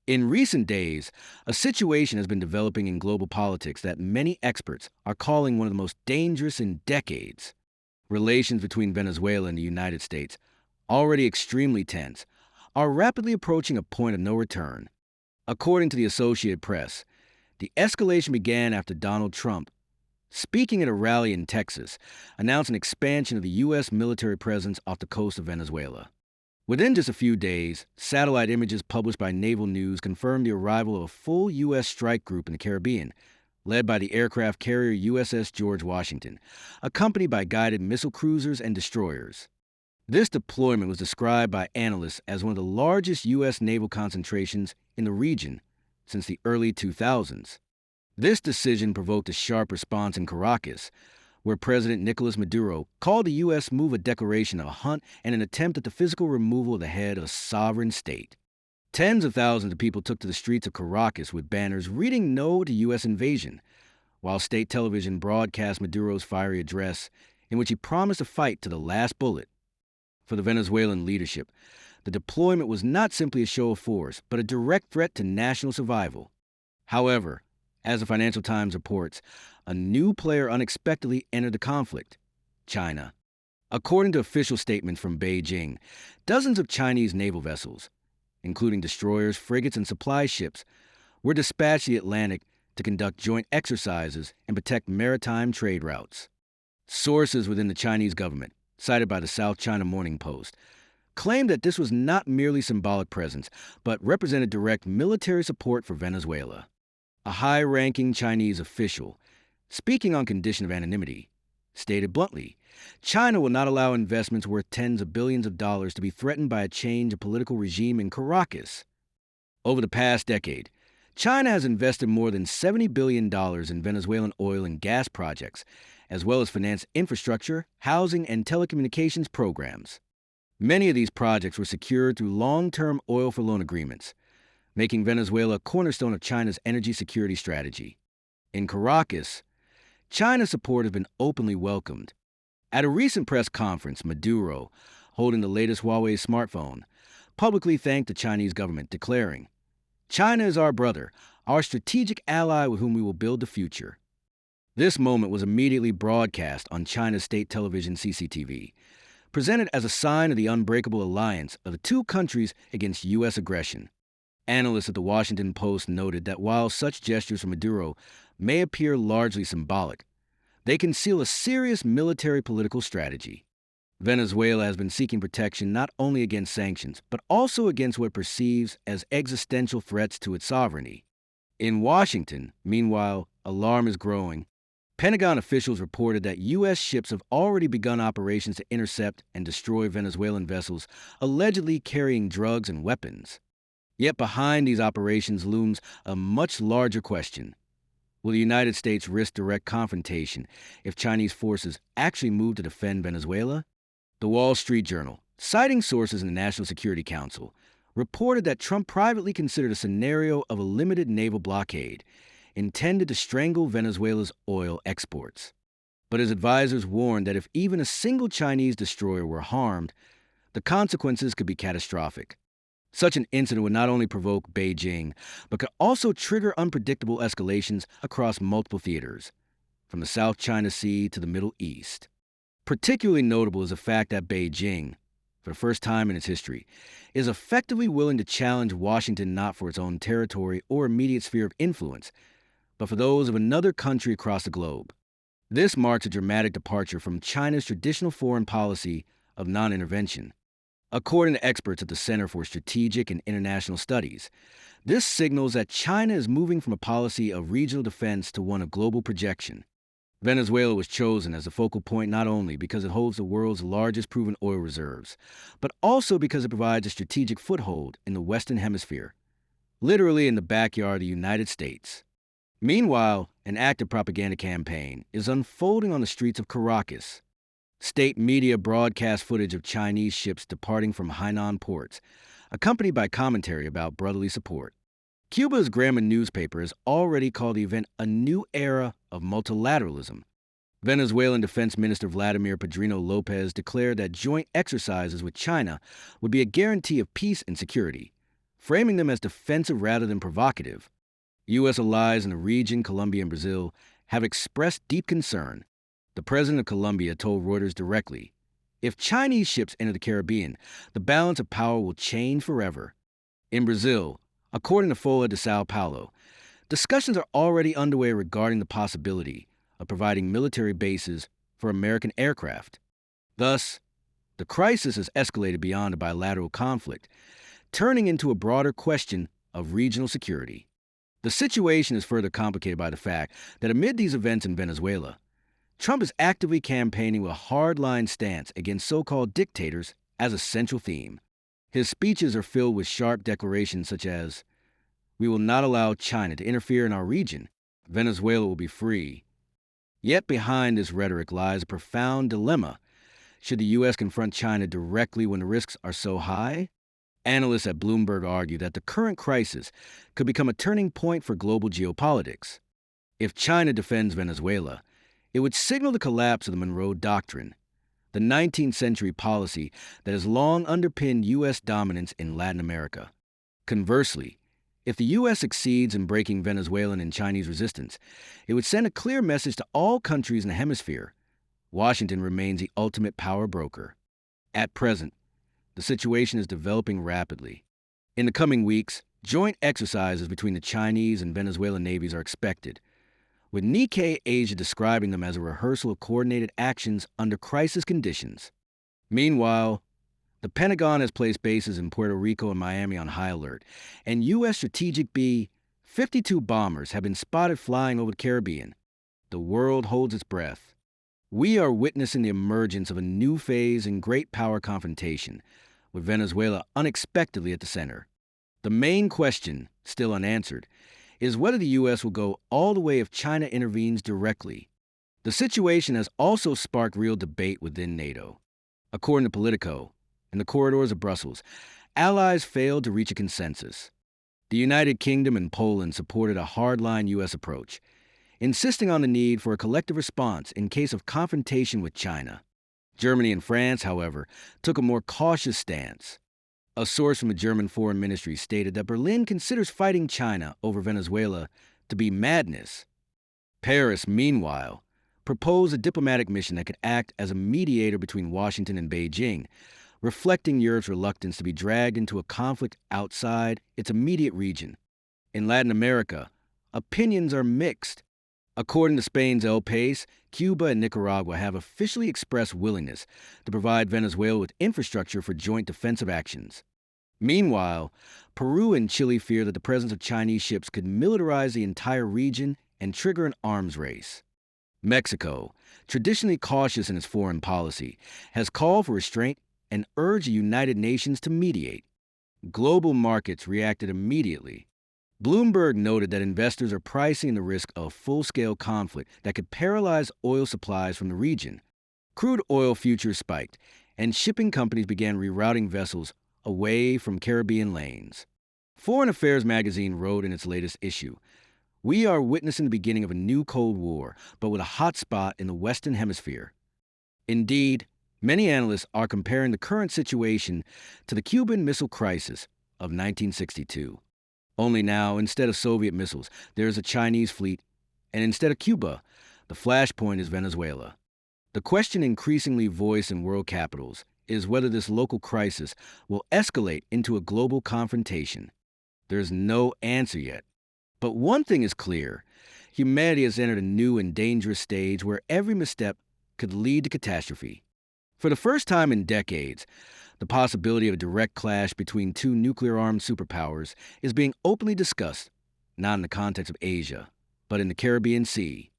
In recent days, a situation has been developing in global politics that many experts are calling one of the most dangerous in decades. Relations between Venezuela and the United States, already extremely tense, are rapidly approaching a point of no return. According to the Associated Press, the escalation began after Donald Trump, speaking at a rally in Texas, announced an expansion of the U.S. military presence off the coast of Venezuela. Within just a few days, satellite images published by Naval News confirmed the arrival of a full U.S. strike group in the Caribbean, led by the aircraft carrier USS George Washington, accompanied by guided missile cruisers and destroyers. This deployment was described by analysts as one of the largest U.S. naval concentrations in the region since the early 2000s. This decision provoked a sharp response in Caracas, where President Nicolas Maduro called the U.S. move a declaration of a hunt and an attempt at the physical removal of the head of a sovereign state. Tens of thousands of people took to the streets of Caracas with banners reading no to U.S. invasion, while state television broadcast Maduro's fiery address in which he promised to fight to the last bullet. For the Venezuelan leadership, the deployment was not simply a show of force, but a direct threat to national survival. However, as the Financial Times reports, a new player unexpectedly entered the conflict: China. According to official statements from Beijing, dozens of Chinese naval vessels, including destroyers, frigates, and supply ships, were dispatched to the Atlantic to conduct joint exercises and protect maritime trade routes. Sources within the Chinese government, cited by the South China Morning Post, claimed that this was not merely symbolic presence, but represented direct military support for Venezuela. A high-ranking Chinese official, speaking on condition of anonymity, stated bluntly, China will not allow investments worth tens of billions of dollars to be threatened by a change of political regime in Caracas. Over the past decade, China has invested more than $70 billion in Venezuelan oil and gas projects, as well as financed infrastructure, housing, and telecommunications programs. Many of these projects were secured through long-term oil-for-loan agreements, making Venezuela a cornerstone of China's energy security strategy. In Caracas, China's support has been openly welcomed. At a recent press conference, Maduro, holding the latest Huawei smartphone, publicly thanked the Chinese government, declaring, "China is our brother, our strategic ally with whom we will build the future." This moment was immediately broadcast on China's state television CCTV, presented as a sign of the unbreakable alliance of the two countries against U.S. aggression. Analysts at the Washington Post noted that while such gestures from Maduro may appear largely symbolic, they conceal a serious military-political strategy. Venezuela has been seeking protection not only against sanctions, but also against what it perceives as existential threats to its sovereignty. In Washington, meanwhile, alarm is growing. Pentagon officials reported that U.S. ships have already begun operations to intercept and destroy Venezuelan vessels allegedly carrying drugs and weapons. Yet behind these operations looms a much larger question. Will the United States risk direct confrontation if Chinese forces actually move to defend Venezuela? The Wall Street Journal, citing sources in the National Security Council, reported that Trump privately considered a scenario of a limited naval blockade intended to strangle Venezuela's oil exports. But his advisors warned that if even a single Chinese destroyer were harmed, the consequences could be catastrophic. Such an incident would not only provoke Beijing, but could also trigger unpredictable escalations across multiple theaters, from the South China Sea to the Middle East. Particularly notable is the fact that Beijing, for the first time in its history, is effectively willing to challenge Washington not for its own territory or immediate sphere of influence, but for those of another country across the globe. This marks a dramatic departure from China's traditional foreign policy of non-intervention. According to experts at the Center for Strategic and International Studies, this signals that China is moving from a policy of regional defense to one of global projection. Venezuela was chosen as a focal point not only because it holds the world's largest proven oil reserves, but also because it provides a strategic foothold in the Western Hemisphere, literally in the backyard of the United States. Meanwhile, an active propaganda campaign is unfolding on the streets of Caracas. State media broadcast footage of Chinese ships departing from Hainan ports, accompanied by commentary about brotherly support. Cuba's Graham newspaper has already called the event a new era of multilateralism. Venezuelan Defense Minister Vladimir Padrino Lopez declared that joint exercises with China would be a guarantee of peace and security, framing them as defensive rather than provocative. U.S. allies in the region, Colombia and Brazil, have expressed deep concern. The president of Colombia told Reuters directly, if Chinese ships enter the Caribbean, the balance of power will change forever. In Brazil, according to Folha de Sao Paulo, discussions are already underway regarding the possibility of providing military bases for American aircraft. Thus, the crisis has escalated beyond a bilateral conflict, turning into a broader question of regional security. The situation is further complicated by the fact that amid these events in Venezuela, Trump is actively campaigning with a hardline stance against so-called dictators as a central theme. His speeches are filled with sharp declarations such as, "We will not allow China to interfere in our region. Venezuela will be free." Yet behind this rhetoric lies a profound dilemma. Should the U.S. confront China directly when the risks are so high? Analysts at Bloomberg argue that the current crisis could become a turning point for global geopolitics. If China defends Venezuela, it would signal the collapse of the Monroe Doctrine, the 19th century policy that has long underpinned U.S. dominance in Latin America. Conversely, if the U.S. succeeds in breaking Venezuelan and Chinese resistance, it would send a clear message to all countries in the hemisphere. Washington remains the ultimate power broker. At present, the situation is developing rapidly. In the coming weeks, joint exercises between the Chinese and Venezuelan navies are expected, with Nikkei Asia describing them as a rehearsal of coordinated actions under crisis conditions. Meanwhile, the Pentagon has placed bases in Puerto Rico and Miami on high alert, and U.S. strategic B-52 bombers have been spotted flying over the Caribbean. The world holds its breath. We are witnessing the emergence of a new phase in great power confrontation, with Venezuela unexpectedly at the center. The main question, still unanswered, is whether the U.S. will go all the way if China intervenes directly. The situation has also sparked real debate within NATO. According to Politico, in the corridors of Brussels, allies failed to reach a consensus. The United Kingdom and Poland supported a hardline U.S. approach, insisting on the need for a collective response in case of confrontation with China. Germany and France, however, took a more cautious stance. A source from the German Foreign Ministry stated that Berlin considers fighting China over Venezuela to be madness. Paris, meanwhile, proposed a diplomatic mission that could act as a mediator between Washington and Beijing, reflecting Europe's reluctance to be dragged into a conflict outside its immediate region. In Latin America, opinions are mixed. According to Spain's El País, Cuba and Nicaragua have officially expressed willingness to provide Venezuela with infrastructure for joint defensive actions. Meanwhile, Peru and Chile fear that the presence of Chinese ships could militarize the entire region and trigger an arms race. Mexico, traditionally cautious in its foreign policy, has called for restraint and urged the United Nations to mediate. Global markets reacted immediately. Bloomberg noted that investors are pricing the risk of full-scale conflict that could paralyze oil supplies from the region. Crude oil futures spiked, and shipping companies began rerouting vessels away from Caribbean lanes. Foreign Affairs magazine wrote in its latest issue, "We are witnessing the beginning of a new Cold War, but with a hot spot in the Western Hemisphere." Indeed, many analysts are comparing the current situation to the Cuban Missile Crisis of 1962. Only now, instead of Soviet missiles, there is a Chinese fleet, and instead of Cuba, the flashpoint is Venezuela. The question increasingly voiced in world capitals is whether this local crisis will escalate into a global confrontation. There is no answer yet. But one thing is clear. Humanity has entered a new and dangerous stage where every misstep could lead to catastrophe. For the first time in decades, the possibility of a direct clash between two nuclear-armed superpowers is being openly discussed, not in the context of Asia, but in the Caribbean Sea.